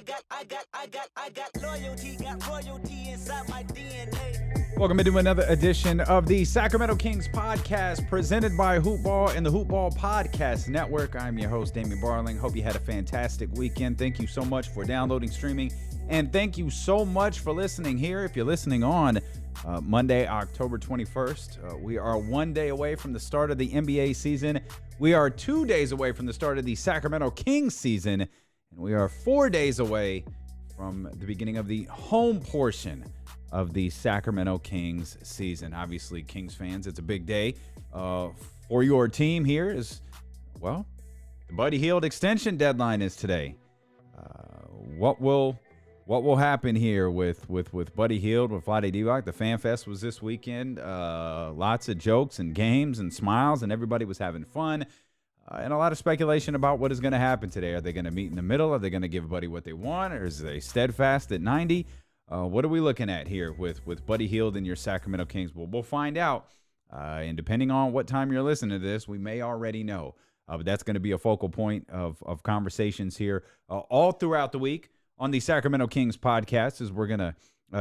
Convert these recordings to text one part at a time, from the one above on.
got loyalty, got royalty inside my DNA. Welcome into another edition of the Sacramento Kings Podcast, presented by Hoopball and the Hoopball Podcast Network. I'm your host, Damien Barling. Hope you had a fantastic weekend. Thank you so much for downloading, streaming, and thank you so much for listening here. If you're listening on Monday, October 21st, we are 1 day away from the start of the NBA season. We are 2 days away from the start of the Sacramento Kings season, and we are 4 days away from the beginning of the home portion of the Sacramento Kings season. Obviously, Kings fans, it's a big day for your team here. The Buddy Hield extension deadline is today. What will happen here with Buddy Hield, with Vlade Divac? The Fan Fest was this weekend. Lots of jokes and games and smiles, and everybody was having fun. And a lot of speculation about what is going to happen today. Are they going to meet in the middle? Are they going to give Buddy what they want? Or is they steadfast at 90? What are we looking at here with Buddy Hield and your Sacramento Kings? Well, we'll find out. And depending on what time you're listening to this, we may already know. But that's going to be a focal point of conversations here all throughout the week on the Sacramento Kings Podcast, as we're going to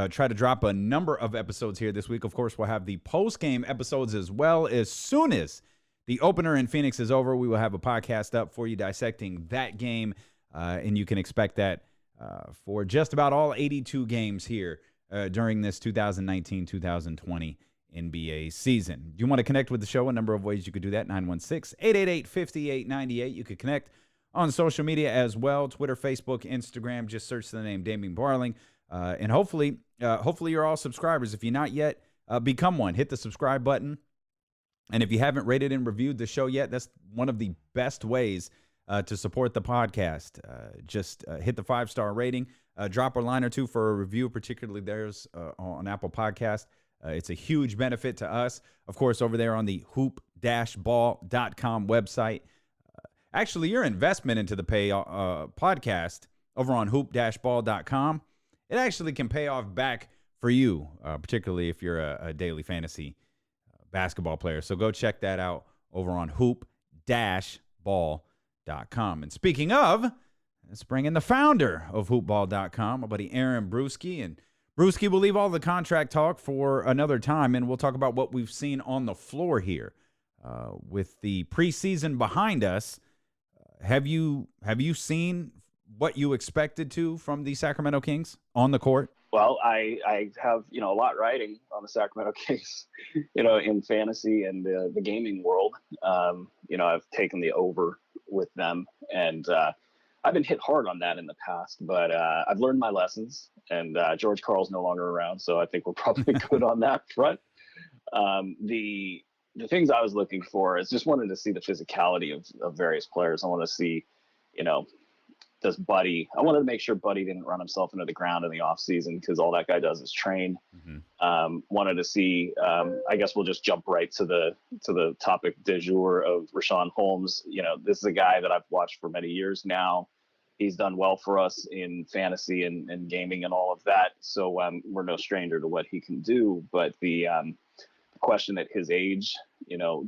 try to drop a number of episodes here this week. Of course, we'll have the post-game episodes as well. As soon as the opener in Phoenix is over, we will have a podcast up for you dissecting that game, and you can expect that for just about all 82 games here during this 2019-2020 NBA season. You want to connect with the show? A number of ways you could do that. 916-888-5898. You could connect on social media as well. Twitter, Facebook, Instagram. Just search the name Damien Barling. And hopefully you're all subscribers. If you're not yet, become one. Hit the subscribe button. And if you haven't rated and reviewed the show yet, that's one of the best ways to support the podcast. Just hit the 5-star rating. Drop a line or two for a review, particularly theirs on Apple Podcast. It's a huge benefit to us. Of course, over there on the hoop-ball.com website. Actually, your investment into the podcast over on hoop-ball.com, it actually can pay off back for you, particularly if you're a daily fantasy basketball player. So go check that out over on hoop-ball.com. And speaking of, let's bring in the founder of hoopball.com, my buddy Aaron Bruski. And Bruski will leave all the contract talk for another time, and we'll talk about what we've seen on the floor here. With the preseason behind us, have you seen what you expected to from the Sacramento Kings on the court? Well, I have, a lot riding on the Sacramento Kings, in fantasy and the gaming world. I've taken the over with them, and I've been hit hard on that in the past, but I've learned my lessons, and George Karl's no longer around, so I think we're probably good on that front. The things I was looking for is just wanted to see the physicality of various players. I want to see, I wanted to make sure Buddy didn't run himself into the ground in the off season, because all that guy does is train. Mm-hmm. Wanted to see, I guess we'll just jump right to the topic du jour of Rashon Holmes. This is a guy that I've watched for many years now. He's done well for us in fantasy and gaming and all of that. So we're no stranger to what he can do. But the question at his age,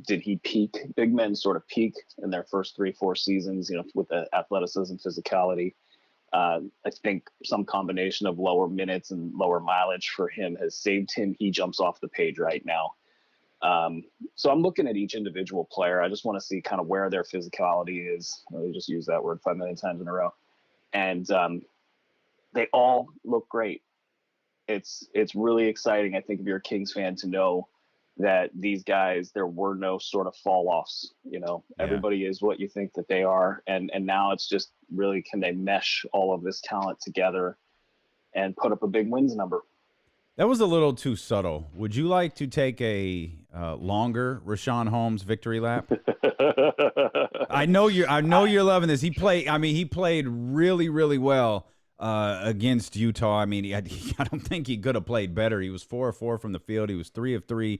did he peak? Big men sort of peak in their first 3-4 seasons, with the athleticism, physicality. I think some combination of lower minutes and lower mileage for him has saved him. He jumps off the page right now. So I'm looking at each individual player. I just want to see kind of where their physicality is. I just use that word 5 million times in a row. And they all look great. It's really exciting, I think, if you're a Kings fan, to know that these guys, there were no sort of fall offs. Everybody is what you think that they are. And now it's just really, can they mesh all of this talent together and put up a big wins number? That was a little too subtle. Would you like to take a longer Rashon Holmes victory lap? I know you're loving this. He played really, really well against Utah. I mean, I don't think he could have played better. He was 4 of 4 from the field. He was 3 of 3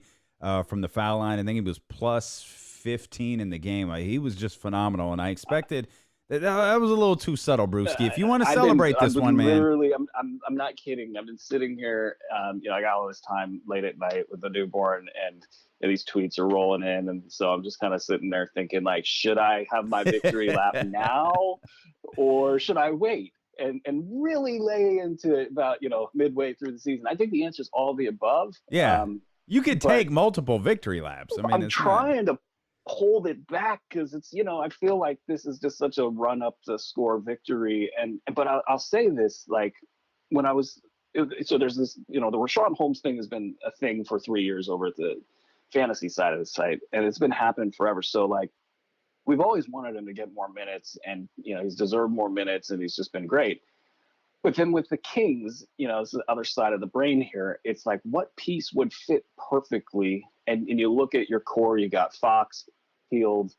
from the foul line. I think he was plus 15 in the game. He was just phenomenal, and I expected that was a little too subtle, Brewski. If you want to celebrate this one, man. Literally, I'm not kidding. I've been sitting here. I got all this time late at night with the newborn, and these tweets are rolling in, and so I'm just kind of sitting there thinking, like, should I have my victory lap now, or should I wait? and really lay into it about, midway through the season? I think the answer is all the above. Yeah. You could take multiple victory laps. I mean, I'm trying to hold it back because it's, I feel like this is just such a run up to score victory. But I'll say this, like when I was, so there's this, the Rashon Holmes thing has been a thing for 3 years over at the fantasy side of the site, and it's been happening forever. So like, we've always wanted him to get more minutes, and he's deserved more minutes, and he's just been great. But then with the Kings, it's the other side of the brain here. It's like, what piece would fit perfectly? And you look at your core, you got Fox, Hield,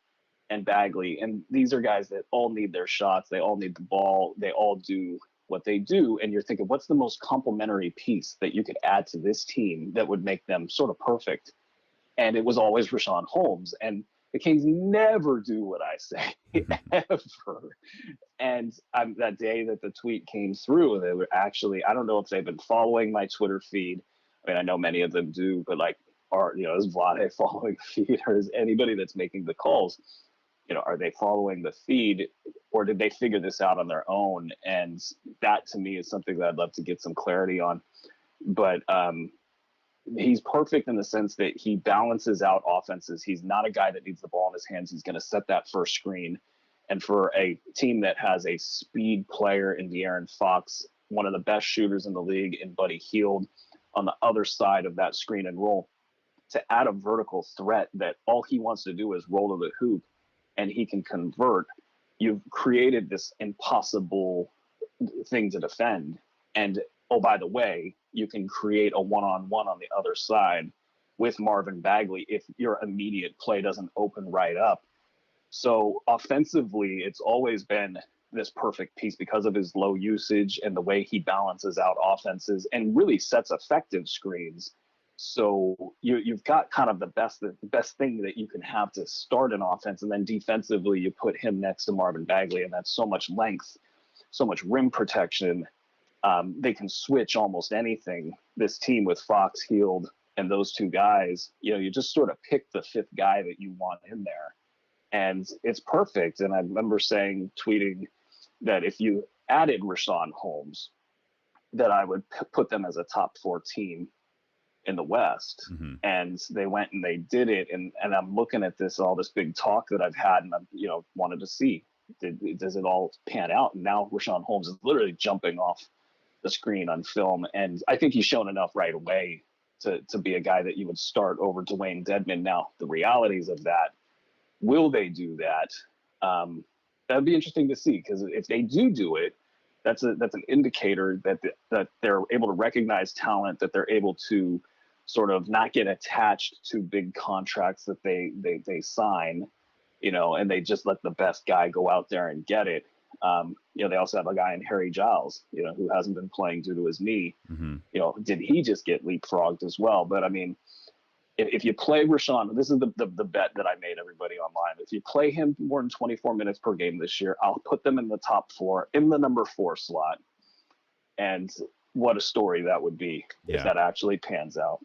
and Bagley, and these are guys that all need their shots. They all need the ball. They all do what they do. And you're thinking, what's the most complementary piece that you could add to this team that would make them sort of perfect? And it was always Rashon Holmes. And the Kings never do what I say, ever. And that day that the tweet came through, they were actually, I don't know if they've been following my Twitter feed. I mean, I know many of them do, but like, is Vlade following the feed, or is anybody that's making the calls, are they following the feed, or did they figure this out on their own? And that to me is something that I'd love to get some clarity on. But he's perfect in the sense that he balances out offenses. He's not a guy that needs the ball in his hands. He's going to set that first screen. And for a team that has a speed player in De'Aaron Fox, one of the best shooters in the league in Buddy Hield on the other side of that screen and roll, to add a vertical threat that all he wants to do is roll to the hoop and he can convert, you've created this impossible thing to defend. And oh, by the way, you can create a one-on-one on the other side with Marvin Bagley if your immediate play doesn't open right up. So offensively, it's always been this perfect piece because of his low usage and the way he balances out offenses and really sets effective screens. So you've got kind of the best thing that you can have to start an offense. And then defensively, you put him next to Marvin Bagley, and that's so much length, so much rim protection. They can switch almost anything. This team with Fox, Hield, and those two guys, you just sort of pick the fifth guy that you want in there. And it's perfect. And I remember tweeting that if you added Rashon Holmes, that I would put them as a top 4 team in the West. Mm-hmm. And they went and they did it. And I'm looking at all this big talk that I've had, and I wanted to see, does it all pan out? And now Rashon Holmes is literally jumping off the screen on film. And I think he's shown enough right away to be a guy that you would start over Dwayne Dedmon. Now, the realities of that, will they do that? That'd be interesting to see, because if they do it, that's an indicator that they're able to recognize talent, that they're able to sort of not get attached to big contracts that they sign, and they just let the best guy go out there and get it. They also have a guy in Harry Giles, who hasn't been playing due to his knee. Mm-hmm. Did he just get leapfrogged as well? But I mean, if you play Rashon, this is the bet that I made everybody online. If you play him more than 24 minutes per game this year, I'll put them in the top 4, in the number 4 slot. And what a story that would be if that actually pans out.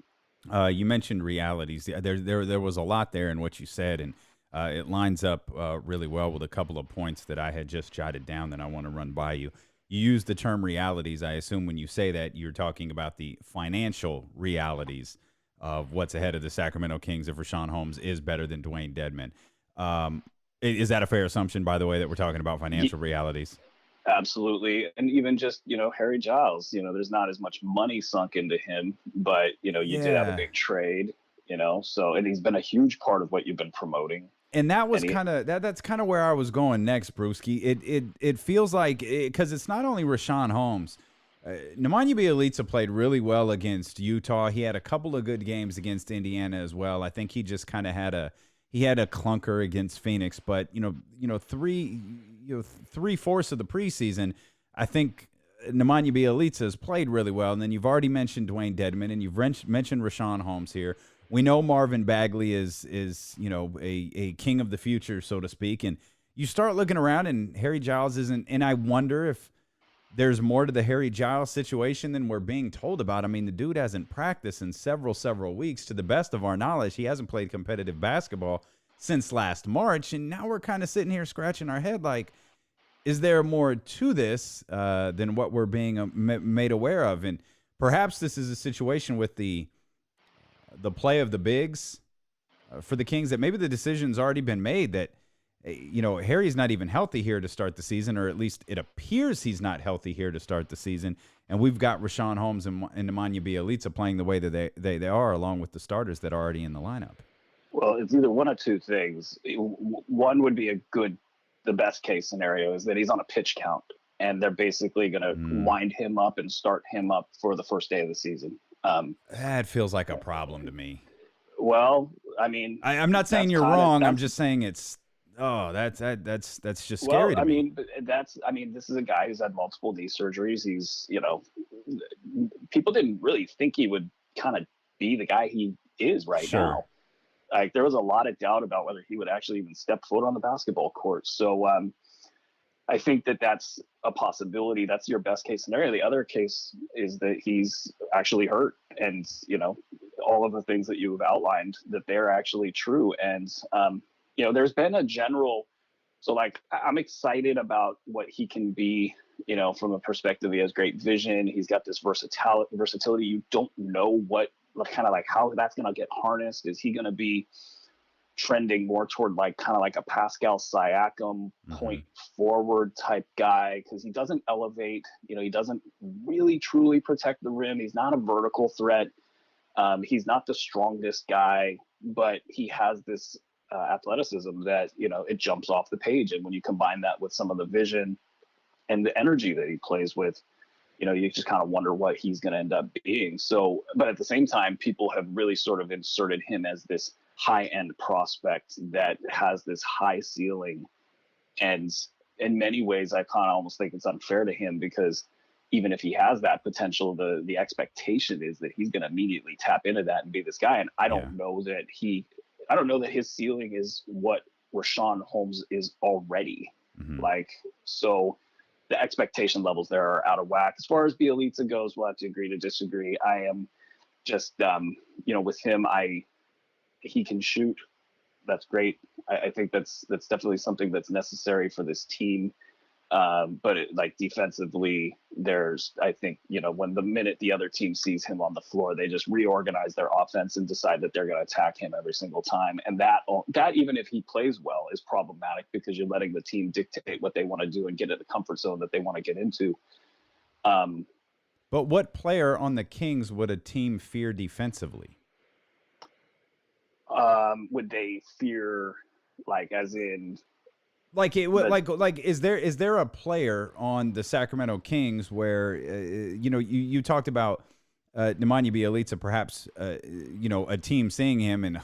You mentioned realities. There was a lot there in what you said, and it lines up really well with a couple of points that I had just jotted down that I want to run by you. You use the term realities. I assume when you say that, you're talking about the financial realities of what's ahead of the Sacramento Kings if Rashon Holmes is better than Dwayne Dedmon. Is that a fair assumption, by the way, that we're talking about financial realities? Absolutely. And even just, Harry Giles, there's not as much money sunk into him, but, you did have a big trade, so, and he's been a huge part of what you've been promoting. And that was that's kind of where I was going next, Bruski. It feels like, because it's not only Rashon Holmes. Nemanja Bjelica played really well against Utah. He had a couple of good games against Indiana as well. I think he just kind of had a clunker against Phoenix, but 3/4 of the preseason, I think Nemanja Bjelica has played really well. And then you've already mentioned Dwayne Dedmon, and you've mentioned Rashon Holmes here. We know Marvin Bagley is a king of the future, so to speak. And you start looking around, and Harry Giles isn't. And I wonder if there's more to the Harry Giles situation than we're being told about. I mean, the dude hasn't practiced in several weeks. To the best of our knowledge, he hasn't played competitive basketball since last March. And now we're kind of sitting here scratching our head like, is there more to this than what we're being made aware of? And perhaps this is a situation with the play of the bigs for the Kings that maybe the decision's already been made that, Harry's not even healthy here to start the season, or at least it appears he's not healthy here to start the season. And we've got Rashon Holmes and Nemanja Bjelica playing the way that they are, along with the starters that are already in the lineup. Well, it's either one of two things. One would be the best case scenario is that he's on a pitch count, and they're basically going to wind him up and start him up for the first day of the season. That feels like a problem to me. Well, I mean, I'm not saying you're wrong. I'm just saying it's that's just scary to me. This is a guy who's had multiple knee surgeries. He's, people didn't really think he would kind of be the guy he is right now. Like, there was a lot of doubt about whether he would actually even step foot on the basketball court. So I think that's a possibility. That's your best case scenario. The other case is that he's actually hurt, and all of the things that you've outlined, that they're actually true. And there's been a general, so like, I'm excited about what he can be, from a perspective. He has great vision. He's got this versatility. You don't know what kind of like how that's going to get harnessed. Is he going to be trending more toward like kind of like a Pascal Siakam point forward type guy? Because he doesn't elevate, he doesn't really truly protect the rim. He's not a vertical threat. He's not the strongest guy, but he has this athleticism that, it jumps off the page. And when you combine that with some of the vision and the energy that he plays with, you just kind of wonder what he's going to end up being. So, but at the same time, people have really sort of inserted him as this high-end prospect that has this high ceiling. And in many ways, I kind of almost think it's unfair to him, because even if he has that potential, the expectation is that he's going to immediately tap into that and be this guy. And I don't know that his ceiling is what Rashon Holmes is already. So the expectation levels there are out of whack. As far as Bjelica goes, we'll have to agree to disagree. I am just, with him, he can shoot. That's great. I think that's definitely something that's necessary for this team. But defensively, I think, when the minute the other team sees him on the floor, they just reorganize their offense and decide that they're going to attack him every single time. And that even if he plays well, is problematic, because you're letting the team dictate what they want to do and get in the comfort zone that they want to get into. But what player on the Kings would a team fear defensively? Would they fear, as in? Is there a player on the Sacramento Kings where you talked about Nemanja Bjelica, perhaps a team seeing him and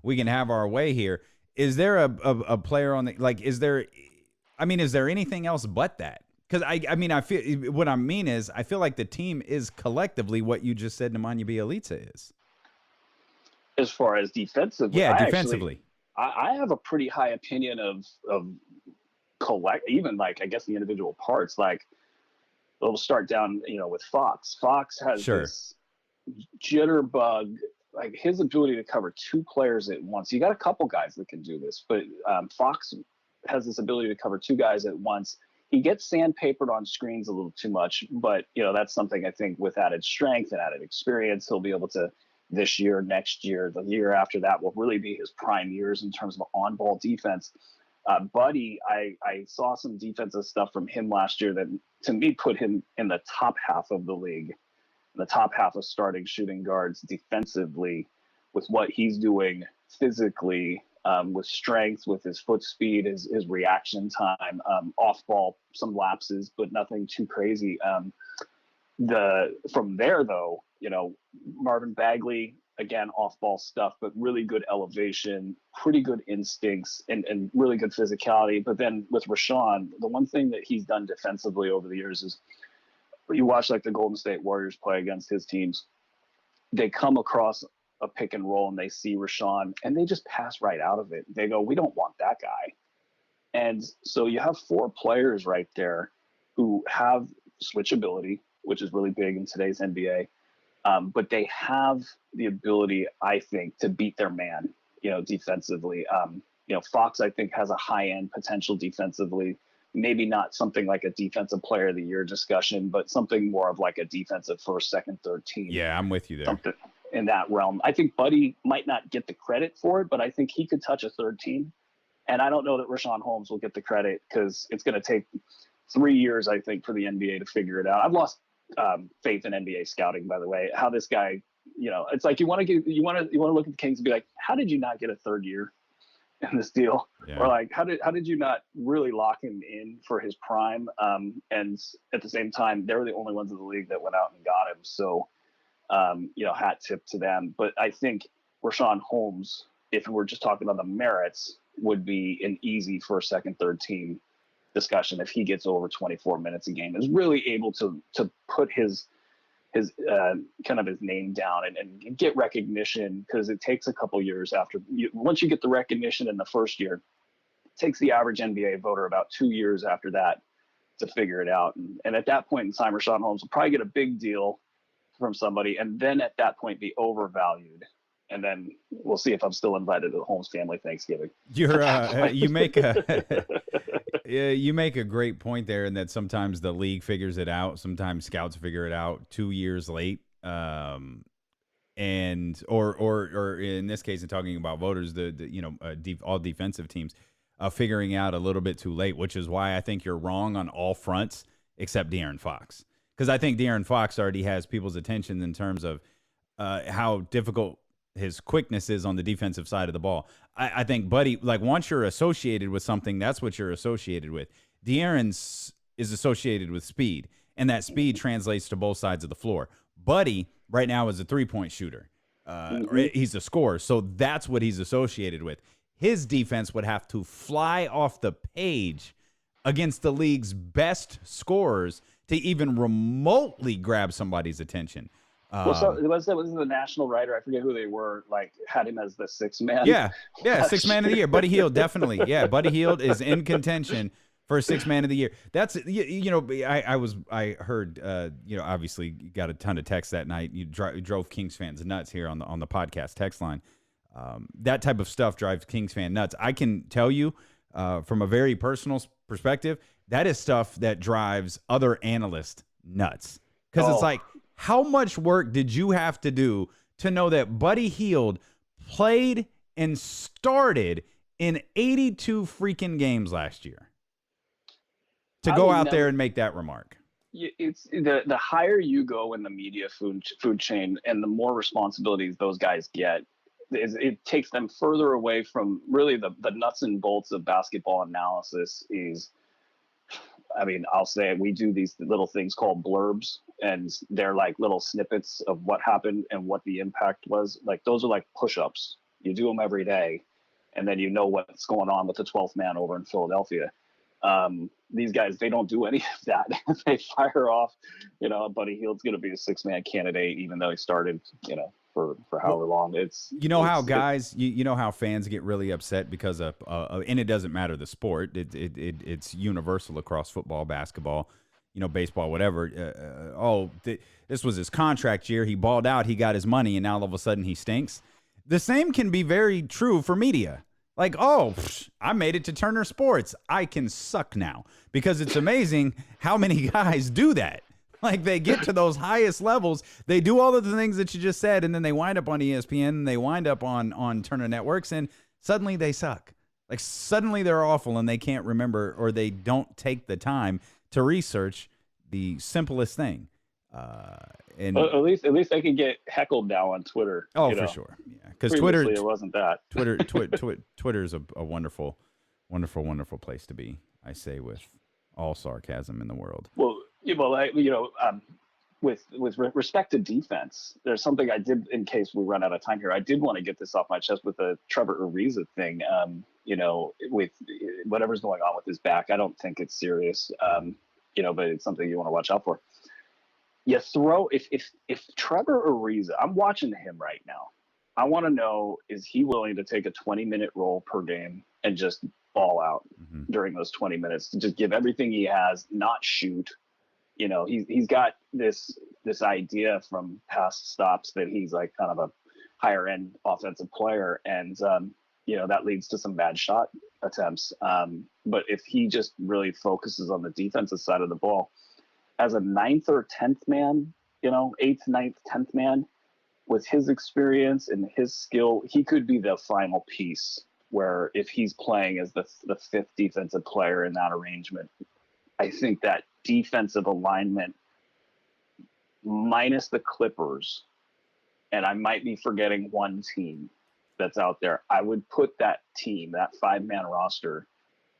we can have our way here. Is there a player on the is there anything else but that? Because I feel what I mean is I feel like the team is collectively what you just said Nemanja Bjelica is. As far as defensively, defensively. I have a pretty high opinion of even I guess the individual parts. We'll start down, with Fox. Fox has this jitterbug, his ability to cover two players at once. You got a couple guys that can do this, but Fox has this ability to cover two guys at once. He gets sandpapered on screens a little too much, but that's something I think with added strength and added experience, he'll be able to. This year, next year, the year after that will really be his prime years in terms of on-ball defense. Buddy, I saw some defensive stuff from him last year that, to me, put him in the top half of the league, in the top half of starting shooting guards defensively, with what he's doing physically, with strength, with his foot speed, his reaction time, off-ball, some lapses, but nothing too crazy. From there, though, Marvin Bagley, again, off-ball stuff, but really good elevation, pretty good instincts, and really good physicality. But then with Rashon, the one thing that he's done defensively over the years is you watch the Golden State Warriors play against his teams. They come across a pick and roll and they see Rashon and they just pass right out of it. They go, we don't want that guy. And so you have four players right there who have switchability, which is really big in today's NBA. But they have the ability, I think, to beat their man, defensively. Fox, I think, has a high-end potential defensively, maybe not something like a defensive player of the year discussion, but something more of like a defensive first, second, third team. Yeah, I'm with you there. Something in that realm. I think Buddy might not get the credit for it, but I think he could touch a third team. And I don't know that Rashon Holmes will get the credit because it's going to take 3 years, I think, for the NBA to figure it out. I've lost faith in NBA scouting, by the way. How this guy, it's like you want to look at the Kings and be like, how did you not get a third year in this deal? Yeah. Or like, how did you not really lock him in for his prime? And at the same time, they were the only ones in the league that went out and got him. So, hat tip to them. But I think Rashon Holmes, if we're just talking about the merits, would be an easy first, second, third team discussion if he gets over 24 minutes a game, is really able to put his kind of his name down and get recognition, because it takes a couple years once you get the recognition in the first year, it takes the average NBA voter about 2 years after that to figure it out. And at that point in time, Rashon Holmes will probably get a big deal from somebody, and then at that point be overvalued. And then we'll see if I'm still invited to the Holmes family Thanksgiving. You make a great point there, in that sometimes the league figures it out. Sometimes scouts figure it out 2 years late. And or in this case, in talking about voters, all defensive teams figuring out a little bit too late, which is why I think you're wrong on all fronts except De'Aaron Fox. Because I think De'Aaron Fox already has people's attention in terms of how difficult his quickness is on the defensive side of the ball. I think Buddy, like, once you're associated with something, that's what you're associated with. De'Aaron's is associated with speed, and that speed translates to both sides of the floor. Buddy right now is a three-point shooter. He's a scorer, so that's what he's associated with. His defense would have to fly off the page against the league's best scorers to even remotely grab somebody's attention. Was the national writer, I forget who they were, like, had him as the sixth man? Yeah, sixth man of the year. Buddy Hield, definitely. Yeah, Buddy Hield is in contention for sixth man of the year. That's, I heard, obviously got a ton of texts that night. You drove Kings fans nuts here on the podcast text line. That type of stuff drives Kings fan nuts. I can tell you from a very personal perspective, that is stuff that drives other analysts nuts. Because it's like, how much work did you have to do to know that Buddy Hield played and started in 82 freaking games last year to go out there and make that remark? It's the higher you go in the media food chain and the more responsibilities those guys get, it takes them further away from really the nuts and bolts of basketball analysis. I'll say we do these little things called blurbs, and they're like little snippets of what happened and what the impact was. Like, those are like push-ups. You do them every day, and then you know what's going on with the 12th man over in Philadelphia. These guys, they don't do any of that. They fire off, Buddy Hield's going to be a six-man candidate, even though he started, for however long. How fans get really upset because of, and it doesn't matter the sport. It's universal across football, basketball, baseball, whatever. This was his contract year. He balled out. He got his money, and now all of a sudden he stinks. The same can be very true for media. Like, I made it to Turner Sports. I can suck now, because it's amazing how many guys do that. Like, they get to those highest levels, they do all of the things that you just said, and then they wind up on ESPN, and they wind up on Turner Networks, and suddenly they suck. Like, suddenly they're awful, and they can't remember, or they don't take the time to research the simplest thing. And at least they can get heckled now on Twitter. For sure. Yeah, because Twitter, it wasn't that. Twitter is a wonderful, wonderful, wonderful place to be. I say with all sarcasm in the world. With respect to defense, there's something I did, in case we run out of time here. I did want to get this off my chest with the Trevor Ariza thing. With whatever's going on with his back, I don't think it's serious. But it's something you want to watch out for. You throw if Trevor Ariza, I'm watching him right now. I want to know, is he willing to take a 20-minute role per game and just ball out during those 20 minutes, to just give everything he has, not shoot? He's got this idea from past stops that he's like kind of a higher end offensive player. And that leads to some bad shot attempts. But if he just really focuses on the defensive side of the ball, as a 9th or 10th man, 8th, 9th, 10th man, with his experience and his skill, he could be the final piece where if he's playing as the 5th defensive player in that arrangement, I think that defensive alignment minus the Clippers, and I might be forgetting one team that's out there, I would put that team, that 5-man roster,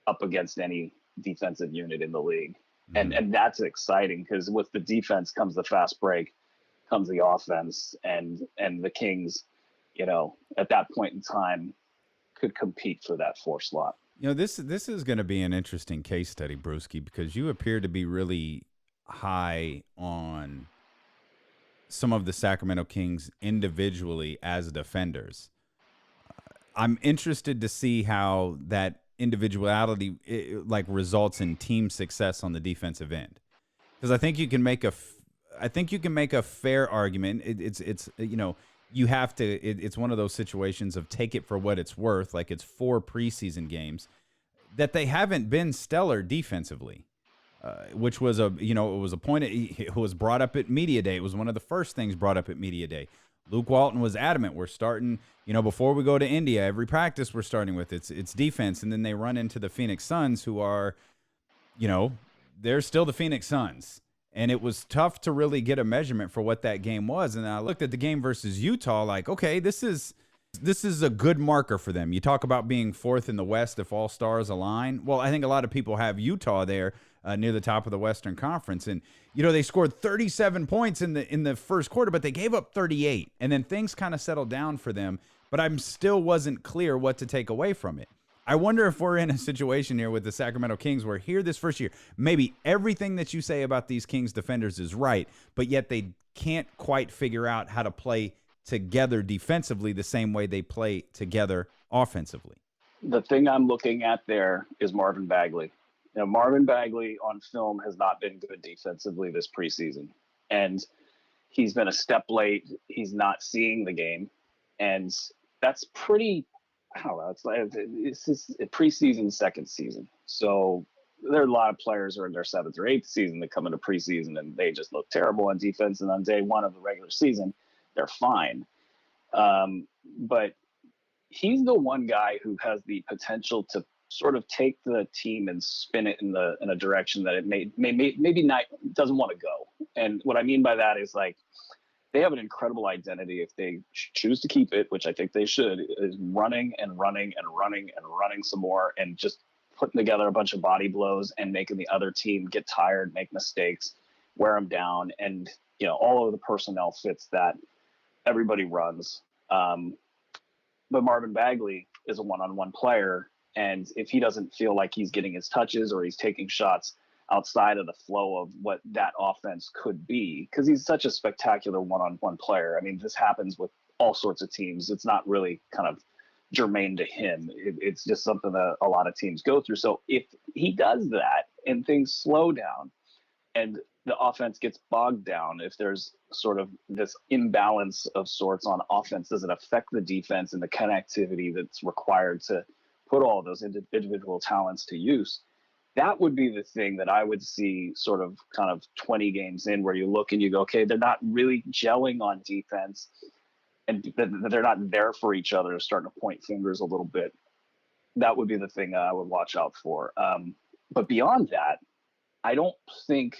up against any defensive unit in the league. Mm-hmm. And that's exciting because with the defense comes the fast break, comes the offense, and the Kings, at that point in time could compete for that 4 slot. This is going to be an interesting case study, Bruski, because you appear to be really high on some of the Sacramento Kings individually as defenders. I'm interested to see how that individuality results in team success on the defensive end, because I think you can make a fair argument. It's you have to. It's one of those situations of take it for what it's worth. Like, it's 4 preseason games that they haven't been stellar defensively, which was it was a point. It was brought up at media day. It was one of the first things brought up at media day. Luke Walton was adamant. We're starting, before we go to India, every practice we're starting with it's defense, and then they run into the Phoenix Suns, who are, they're still the Phoenix Suns. And it was tough to really get a measurement for what that game was. And I looked at the game versus Utah like, okay, this is a good marker for them. You talk about being 4th in the West if all stars align. Well, I think a lot of people have Utah there near the top of the Western Conference. And, they scored 37 points in the first quarter, but they gave up 38. And then things kind of settled down for them. But I still wasn't clear what to take away from it. I wonder if we're in a situation here with the Sacramento Kings where here this first year, maybe everything that you say about these Kings defenders is right, but yet they can't quite figure out how to play together defensively the same way they play together offensively. The thing I'm looking at there is Marvin Bagley. Marvin Bagley on film has not been good defensively this preseason, and he's been a step late. He's not seeing the game, and that's pretty – I don't know. It's his preseason, second season. So there are a lot of players who are in their 7th or 8th season that come into preseason and they just look terrible on defense. And on day 1 of the regular season, they're fine. But he's the one guy who has the potential to sort of take the team and spin it in a direction that it maybe not doesn't want to go. And what I mean by that is they have an incredible identity if they choose to keep it, which I think they should, is running and running and running and running some more and just putting together a bunch of body blows and making the other team get tired, make mistakes, wear them down. And, all of the personnel fits that. Everybody runs. But Marvin Bagley is a one-on-one player. And if he doesn't feel like he's getting his touches or he's taking shots outside of the flow of what that offense could be, because he's such a spectacular one-on-one player. I mean, this happens with all sorts of teams. It's not really kind of germane to him. It's just something that a lot of teams go through. So if he does that and things slow down and the offense gets bogged down, if there's sort of this imbalance of sorts on offense, does it affect the defense and the connectivity that's required to put all those individual talents to use? That would be the thing that I would see sort of kind of 20 games in where you look and you go, okay, they're not really gelling on defense and they're not there for each other, starting to point fingers a little bit. That would be the thing that I would watch out for. But beyond that, I think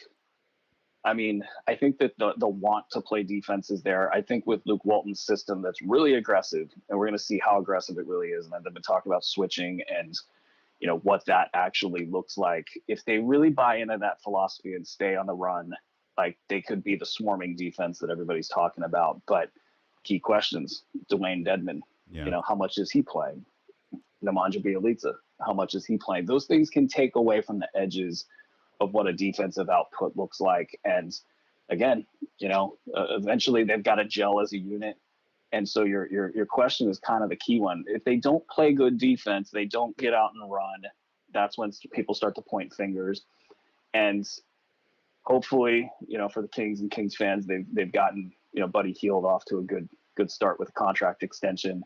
that the want to play defense is there. I think with Luke Walton's system that's really aggressive, and we're going to see how aggressive it really is. And I've been talking about switching and what that actually looks like. If they really buy into that philosophy and stay on the run, they could be the swarming defense that everybody's talking about. But key questions, Dwayne Dedman, how much is he playing? Nemanja Bjelica, how much is he playing? Those things can take away from the edges of what a defensive output looks like. And again, eventually they've got to gel as a unit. And so your question is kind of the key one. If they don't play good defense, they don't get out and run, that's when people start to point fingers. And hopefully, for the Kings and Kings fans, they've gotten, Buddy Hield off to a good start with a contract extension.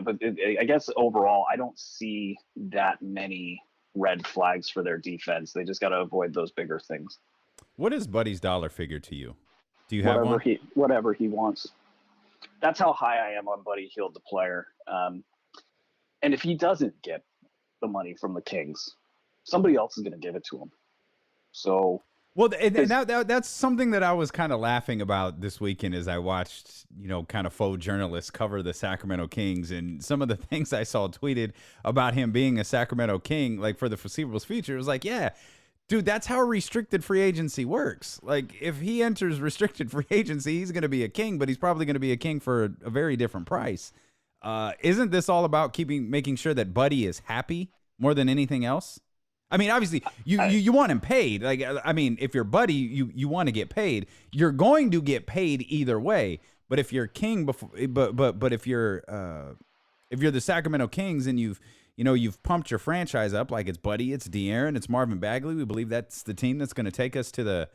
but I guess overall, I don't see that many red flags for their defense. They just got to avoid those bigger things. What is Buddy's dollar figure to you? Do you have one? Whatever he wants. That's how high I am on Buddy Hield, the player. And if he doesn't get the money from the Kings, somebody else is going to give it to him. So, well, and that's something that I was kind of laughing about this weekend as I watched, kind of faux journalists cover the Sacramento Kings, and some of the things I saw tweeted about him being a Sacramento King, like for the foreseeable future, it was like, yeah, dude, that's how restricted free agency works. Like, if he enters restricted free agency, he's going to be a King, but he's probably going to be a King for a very different price. Isn't this all about making sure that Buddy is happy more than anything else? I mean, obviously, you want him paid. Like, I mean, if you're Buddy, you want to get paid. You're going to get paid either way. But if you're King, but if you're the Sacramento Kings and you've pumped your franchise up, like it's Buddy, it's De'Aaron, it's Marvin Bagley. We believe that's the team that's going to take us to the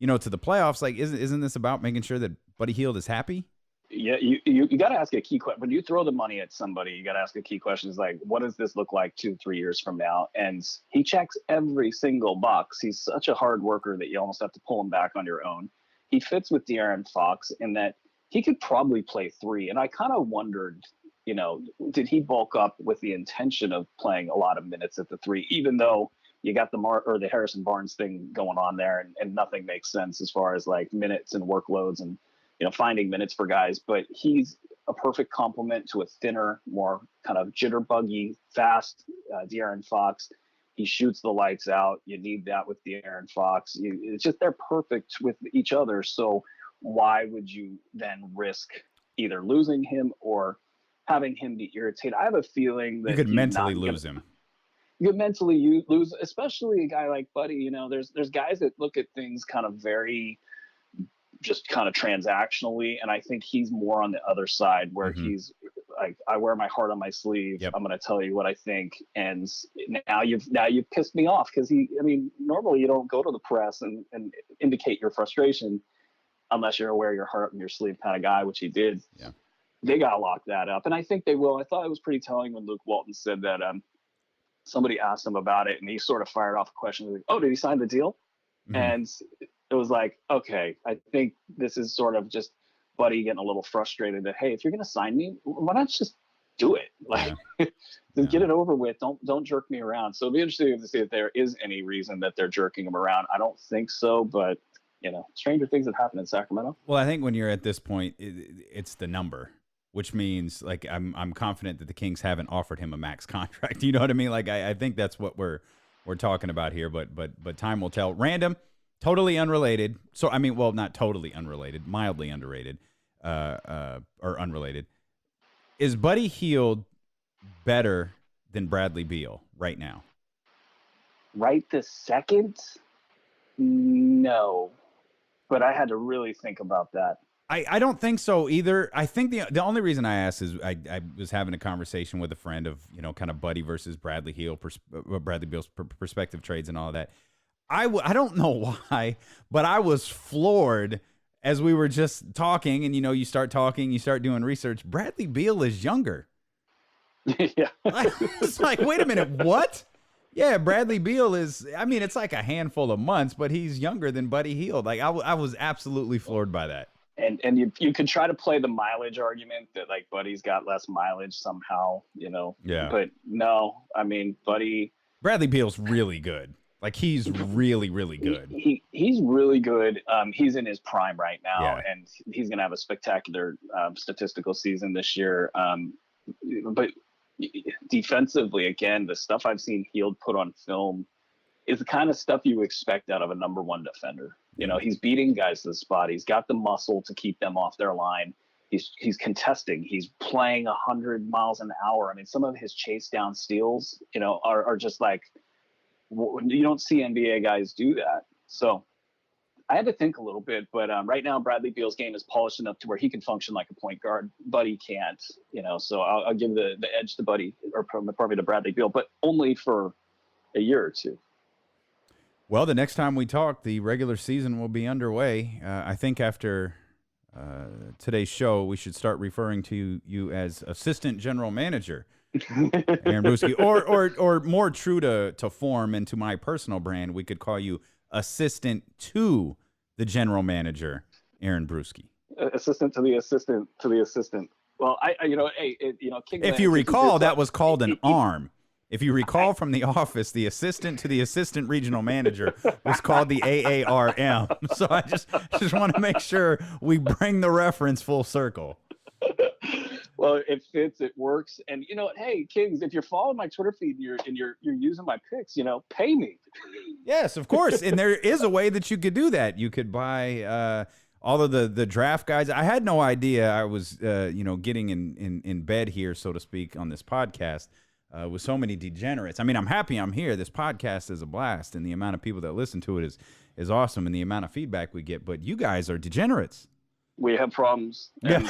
playoffs. Like, isn't this about making sure that Buddy Hield is happy? Yeah, you got to ask a key question. When you throw the money at somebody, you got to ask a key question. Is like, what does this look like 2-3 years from now? And he checks every single box. He's such a hard worker that you almost have to pull him back on your own. He fits with De'Aaron Fox in that he could probably play 3. And I kind of wondered, did he bulk up with the intention of playing a lot of minutes at the 3, even though you got the Harrison Barnes thing going on there, and nothing makes sense as far as like minutes and workloads and finding minutes for guys. But he's a perfect complement to a thinner, more kind of jitterbuggy, fast De'Aaron Fox. He shoots the lights out. You need that with De'Aaron Fox. It's just they're perfect with each other. So why would you then risk either losing him or having him be irritated? I have a feeling that you could mentally lose him. You could mentally lose, especially a guy like Buddy. There's guys that look at things kind of very just kind of transactionally, and I think he's more on the other side where he's like, I wear my heart on my sleeve. Yep. I'm going to tell you what I think, and now you've pissed me off because normally you don't go to the press and indicate your frustration unless you're a wear your heart on your sleeve kind of guy, which he did. Yeah, they got to lock that up, and I think they will. I thought it was pretty telling when Luke Walton said that somebody asked him about it, and he sort of fired off a question like, "Oh, did he sign the deal?" And it was like, okay, I think this is sort of just Buddy getting a little frustrated that, hey, if you're going to sign me, why not just do it? Like, get it over with. Don't jerk me around. So it'll be interesting to see if there is any reason that they're jerking him around. I don't think so, but stranger things have happened in Sacramento. Well, I think when you're at this point, it's the number, which means like I'm confident that the Kings haven't offered him a max contract. You know what I mean? Like I think that's what we're talking about here, but time will tell. Random. Totally unrelated. So, well, not totally unrelated, mildly underrated, or unrelated. Is Buddy Hield better than Bradley Beal right now? Right this second? No. But I had to really think about that. I don't think so either. I think the only reason I asked is I was having a conversation with a friend of, kind of Buddy versus Bradley Beal's perspective trades and all of that. I don't know why, but I was floored as we were just talking, and you start talking, you start doing research. Bradley Beal is younger. Yeah. It's like, wait a minute, what? Yeah, Bradley Beal is, it's like a handful of months, but he's younger than Buddy Hield. Like, I was absolutely floored by that. And you could try to play the mileage argument that like Buddy's got less mileage somehow, Yeah. But no, Bradley Beal's really good. Like, he's really, really good. He's really good. He's in his prime right now, yeah. And he's going to have a spectacular statistical season this year. But defensively, again, the stuff I've seen Hield put on film is the kind of stuff you expect out of a number one defender. He's beating guys to the spot. He's got the muscle to keep them off their line. He's contesting. He's playing 100 miles an hour. Some of his chase down steals, are just like, you don't see NBA guys do that. So I had to think a little bit, but right now Bradley Beal's game is polished enough to where he can function like a point guard. Buddy can't, so I'll give the edge to Buddy, or probably to Bradley Beal, but only for a year or two. Well, the next time we talk, the regular season will be underway. I think after today's show, we should start referring to you as Assistant General Manager, Aaron Bruski, or more true to form and to my personal brand, we could call you Assistant to the General Manager, Aaron Bruski. Assistant to the assistant to the assistant. Well, King. If you recall, that was called an arm. If you recall from The Office, the assistant to the assistant regional manager was called the AARM. So I just want to make sure we bring the reference full circle. Well, it fits, it works, and hey, Kings, if you're following my Twitter feed and you're using my picks, pay me. Yes, of course, and there is a way that you could do that. You could buy all of the draft guides. I had no idea I was getting in bed here, so to speak, on this podcast. With so many degenerates. I mean, I'm happy I'm here. This podcast is a blast, and the amount of people that listen to it is awesome, and the amount of feedback we get. But you guys are degenerates. We have problems. And,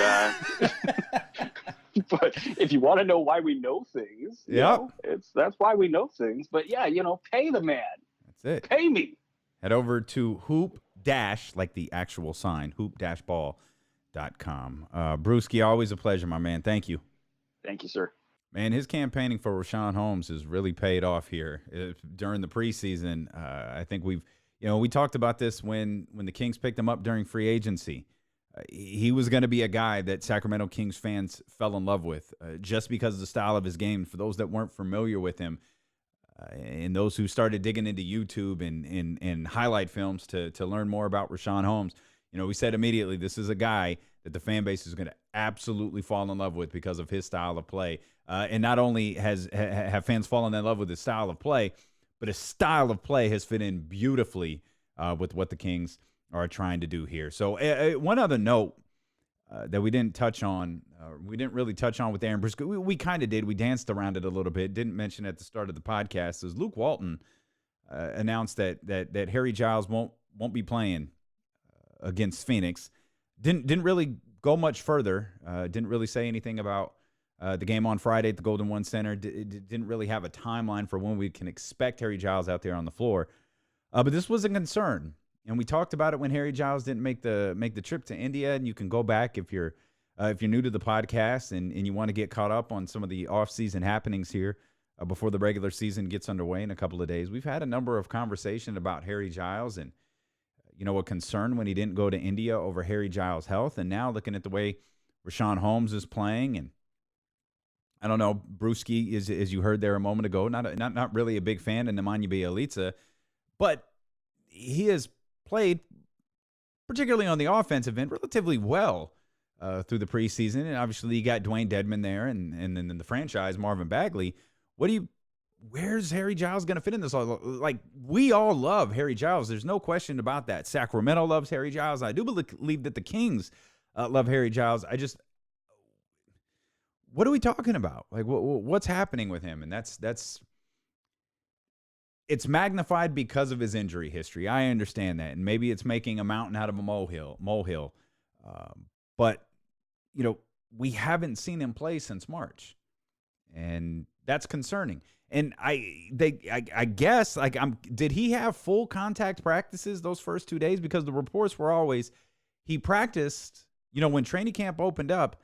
but if you want to know why we know things, that's why we know things. But pay the man. That's it. Pay me. Head over to hoop like the actual sign, hoop-ball.com. Bruski, always a pleasure, my man. Thank you. Thank you, sir. Man, his campaigning for Rashon Holmes has really paid off here during the preseason. I think we talked about this when the Kings picked him up during free agency. He was going to be a guy that Sacramento Kings fans fell in love with just because of the style of his game. For those that weren't familiar with him, and those who started digging into YouTube and highlight films to learn more about Rashon Holmes, we said immediately this is a guy that the fan base is going to absolutely fall in love with because of his style of play. And not only have fans fallen in love with his style of play, but his style of play has fit in beautifully with what the Kings are trying to do here. So one other note that we didn't touch on, we didn't really touch on with Aaron Bruski. We kind of did. We danced around it a little bit. Didn't mention at the start of the podcast is Luke Walton announced that Harry Giles won't be playing against Phoenix. Didn't really go much further. Didn't really say anything about the game on Friday at the Golden One Center. Didn't really have a timeline for when we can expect Harry Giles out there on the floor. But this was a concern, and we talked about it when Harry Giles didn't make the trip to India. And you can go back if you're new to the podcast and you want to get caught up on some of the off-season happenings here before the regular season gets underway in a couple of days. We've had a number of conversations about Harry Giles and a concern when he didn't go to India over Harry Giles' health, and now looking at the way Rashon Holmes is playing, and I don't know, Bruski is, as you heard there a moment ago, not really a big fan of Nemanja Bjelica, but he has played, particularly on the offensive end, relatively well through the preseason. And obviously you got Dwayne Dedmon there, and then in the franchise, Marvin Bagley. Where's Harry Giles going to fit in this? Like, we all love Harry Giles. There's no question about that. Sacramento loves Harry Giles. I do believe that the Kings love Harry Giles. What are we talking about? Like, what's happening with him? And it's magnified because of his injury history. I understand that. And maybe it's making a mountain out of a molehill. But, we haven't seen him play since March. And that's concerning. And I guess, did he have full contact practices those first 2 days? Because the reports were always he practiced, when training camp opened up.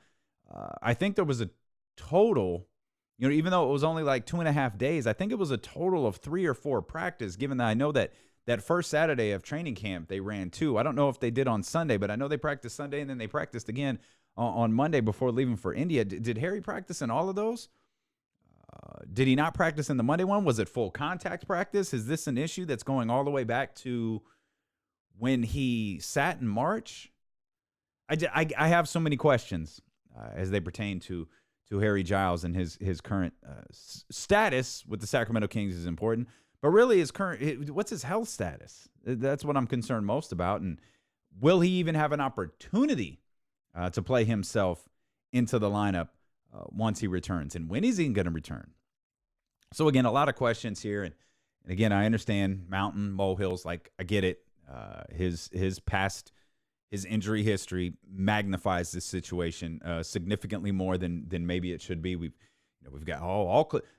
I think there was a total, even though it was only like 2.5 days, I think it was a total of 3 or 4 practice, given that I know that first Saturday of training camp, they ran 2. I don't know if they did on Sunday, but I know they practiced Sunday, and then they practiced again on Monday before leaving for India. Did Harry practice in all of those? Did he not practice in the Monday one? Was it full contact practice? Is this an issue that's going all the way back to when he sat in March? I have so many questions as they pertain to Harry Giles, and his current status with the Sacramento Kings is important. But really, what's his health status? That's what I'm concerned most about. And will he even have an opportunity to play himself into the lineup once he returns? And when is he going to return? So again, a lot of questions here. And again, I understand mountain, molehills. Like, I get it. His injury history magnifies this situation significantly more than maybe it should be. We've got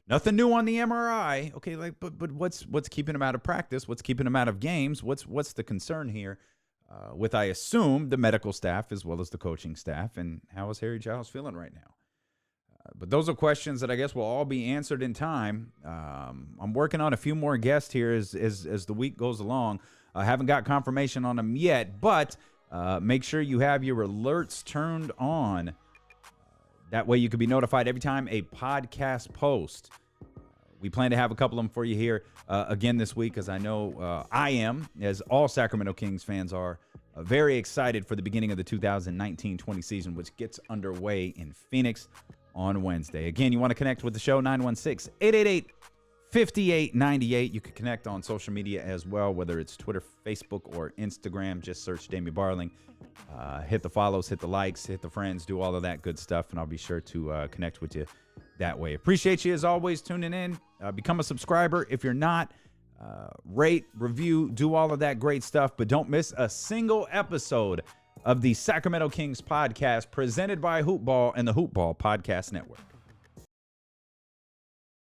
nothing new on the MRI. Okay, but what's keeping him out of practice? What's keeping him out of games? What's the concern here? with, I assume, the medical staff as well as the coaching staff. And how is Harry Giles feeling right now? But those are questions that I guess will all be answered in time. I'm working on a few more guests here as the week goes along. I haven't got confirmation on them yet, but make sure you have your alerts turned on. That way you can be notified every time a podcast post. We plan to have a couple of them for you here again this week, as I know I am, as all Sacramento Kings fans are, very excited for the beginning of the 2019-20 season, which gets underway in Phoenix on Wednesday. Again, you want to connect with the show, 916-888-5898. You can connect on social media as well, whether it's Twitter, Facebook, or Instagram. Just search Damien Barling. Hit the follows, hit the likes, hit the friends, do all of that good stuff, and I'll be sure to connect with you that way. Appreciate you, as always, tuning in. Become a subscriber if you're not. Rate, review, do all of that great stuff, but don't miss a single episode of the Sacramento Kings Podcast, presented by Hoopball and the Hoopball Podcast Network.